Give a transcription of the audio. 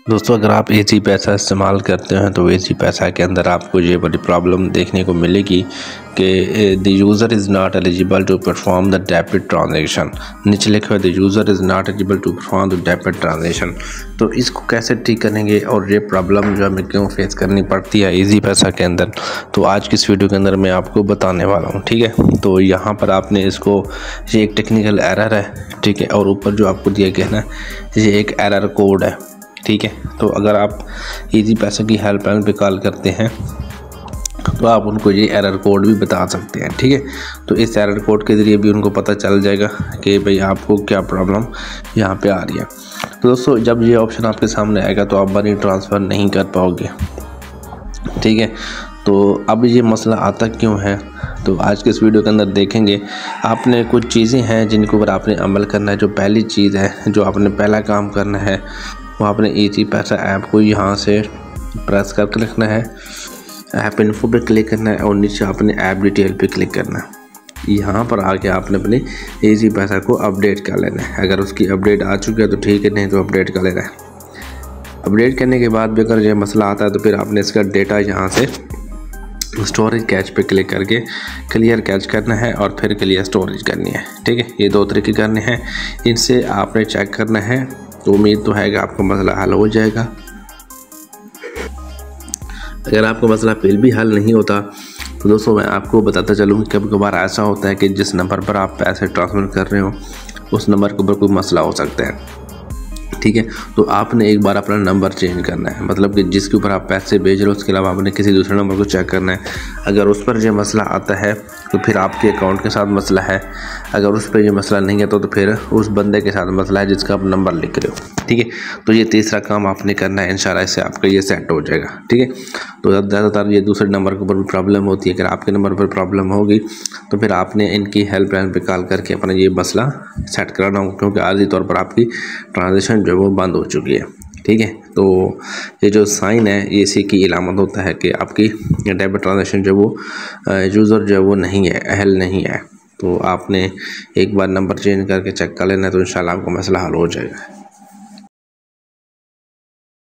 दोस्तों, अगर आप ईजी पैसा इस्तेमाल करते हैं तो ईजी पैसा के अंदर आपको ये बड़ी प्रॉब्लम देखने को मिलेगी कि the user is not eligible to perform the debit transaction. नीचे लिखा है the user is not eligible to perform the debit transaction. तो इसको कैसे ठीक करेंगे और ये प्रॉब्लम जो हमें क्यों फेस करनी पड़ती है ईजी पैसा के अंदर, तो आज की इस वीडियो के अंदर मैं आपको बताने वाला हूँ। ठीक है, तो यहाँ पर आपने इसको, ये एक टेक्निकल एरर है, ठीक है, और ऊपर जो आपको दिया गया ना ये एक एरर कोड है। ठीक है, तो अगर आप ईजी पैसा की हेल्पलाइन पे कॉल करते हैं तो आप उनको ये एरर कोड भी बता सकते हैं। ठीक है, तो इस एरर कोड के ज़रिए भी उनको पता चल जाएगा कि भाई आपको क्या प्रॉब्लम यहाँ पे आ रही है। तो दोस्तों, जब ये ऑप्शन आपके सामने आएगा तो आप मनी ट्रांसफ़र नहीं कर पाओगे। ठीक है, तो अब ये मसला आता क्यों है, तो आज के इस वीडियो के अंदर देखेंगे। आपने कुछ चीज़ें हैं जिनके ऊपर आपने अमल करना है। जो पहली चीज़ है, जो आपने पहला काम करना है, वो आपने ईजी पैसा ऐप को यहाँ से प्रेस करके रखना है, ऐप इन्फो पे क्लिक करना है और नीचे आपने ऐप डिटेल पे क्लिक करना है। यहाँ पर आके आपने अपने ईजी पैसा को अपडेट कर लेना है। अगर उसकी अपडेट आ चुकी है तो ठीक है, नहीं तो अपडेट कर लेना है। अपडेट करने के बाद भी अगर ये मसला आता है तो फिर आपने इसका डेटा यहाँ से स्टोरेज कैच पे क्लिक करके क्लियर कैच करना है और फिर क्लियर स्टोरेज करनी है। ठीक है, ये दो तरीके करने हैं, इनसे आपने चेक करना है। तो उम्मीद तो है कि आपका मसला हल हो जाएगा। अगर आपका मसला फिर भी हल नहीं होता तो दोस्तों मैं आपको बताता चलूँ कि कभी कभार ऐसा होता है कि जिस नंबर पर आप पैसे ट्रांसफ़र कर रहे हो उस नंबर के ऊपर कोई मसला हो सकता है। ठीक है, तो आपने एक बार अपना नंबर चेंज करना है, मतलब कि जिसके ऊपर आप पैसे भेज रहे हो उसके अलावा आपने किसी दूसरे नंबर को चेक करना है। अगर उस पर यह मसला आता है तो फिर आपके अकाउंट के साथ मसला है, अगर उस पर यह मसला नहीं है तो फिर उस बंदे के साथ मसला है जिसका आप नंबर लिख रहे हो। ठीक है, तो ये तीसरा काम आपने करना है, इंशाल्लाह इससे आपका ये सेट हो जाएगा। ठीक है, तो ज़्यादातर ये दूसरे नंबर के ऊपर भी प्रॉब्लम होती है। अगर आपके नंबर पर प्रॉब्लम होगी तो फिर आपने इनकी हेल्पलाइन पे कॉल करके अपना ये मसला सेट कराना होगा, क्योंकि आर्जी तौर पर आपकी ट्रांजेक्शन जो है वो बंद हो चुकी है। ठीक है, तो ये जो साइन है ये इसी की इलामत होता है कि आपकी डेबिट ट्रांजेक्शन जो वो यूज़र जो है वो नहीं है, अहल नहीं है। तो आपने एक बार नंबर चेंज करके चेक कर लेना है, तो इंशाल्लाह आपका मसला हल हो जाएगा।